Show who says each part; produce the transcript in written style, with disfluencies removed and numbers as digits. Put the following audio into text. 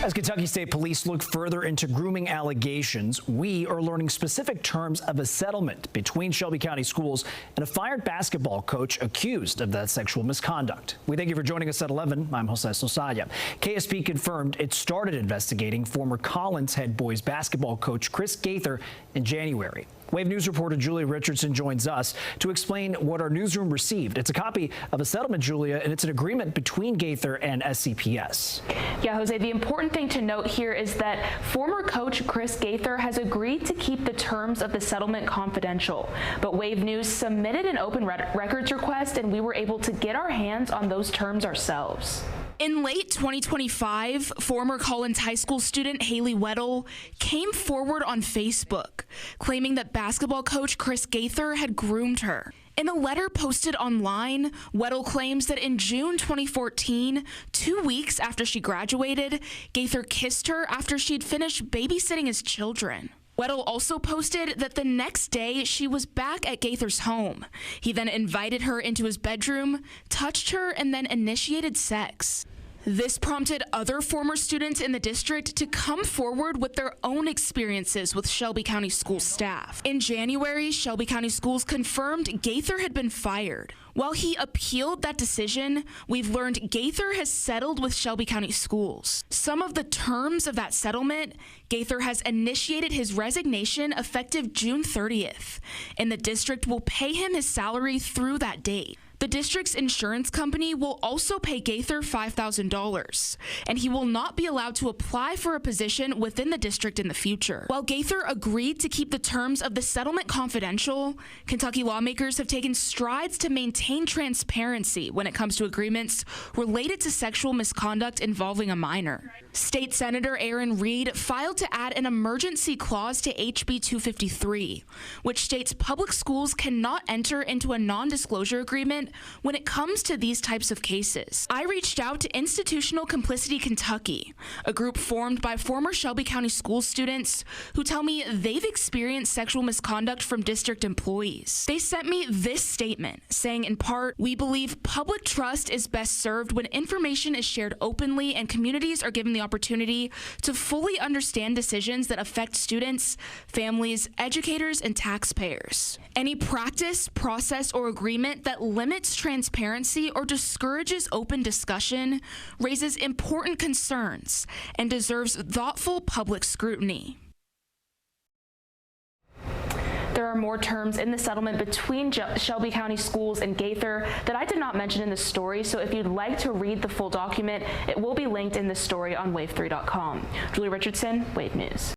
Speaker 1: As Kentucky State Police look further into grooming allegations, we are learning specific terms of a settlement between Shelby County Schools and a fired basketball coach accused of that sexual misconduct. We thank you for joining us at 11. I'm Jose Sosaya. KSP confirmed it started investigating former Collins head boys basketball coach Chris Gaither in January. Wave News reporter Julia Richardson joins us to explain what our newsroom received. It's a copy of a settlement, Julia, and it's an agreement between Gaither and SCPS.
Speaker 2: Yeah, Jose, the important thing to note here is that former coach Chris Gaither has agreed to keep the terms of the settlement confidential. But Wave News submitted an open records request, and we were able to get our hands on those terms ourselves. In late 2025, former Collins High School student Haley Weddle came forward on Facebook, claiming that basketball coach Chris Gaither had groomed her. In a letter posted online, Weddle claims that in June 2014, 2 weeks after she graduated, Gaither kissed her after she'd finished babysitting his children. Weddle also posted that the next day she was back at Gaither's home. He then invited her into his bedroom, touched her, and then initiated sex. This prompted other former students in the district to come forward with their own experiences with Shelby County Schools staff. In January, Shelby County Schools confirmed Gaither had been fired. While he appealed that decision, we've learned Gaither has settled with Shelby County Schools. Some of the terms of that settlement: Gaither has initiated his resignation effective June 30th, and the district will pay him his salary through that date. The district's insurance company will also pay Gaither $5,000, and he will not be allowed to apply for a position within the district in the future. While Gaither agreed to keep the terms of the settlement confidential, Kentucky lawmakers have taken strides to maintain transparency when it comes to agreements related to sexual misconduct involving a minor. State Senator Aaron Reed filed to add an emergency clause to HB 253, which states public schools cannot enter into a non-disclosure agreement when it comes to these types of cases. I reached out to Institutional Complicity Kentucky, a group formed by former Shelby County Schools students who tell me they've experienced sexual misconduct from district employees. They sent me this statement saying, in part, "We believe public trust is best served when information is shared openly and communities are given the opportunity to fully understand decisions that affect students, families, educators, and taxpayers. Any practice, process, or agreement that limits transparency or discourages open discussion raises important concerns and deserves thoughtful public scrutiny." There are more terms in the settlement between Shelby County Schools and Gaither that I did not mention in the story, so if you'd like to read the full document, it will be linked in this story on wave3.com. Julie Richardson, Wave News.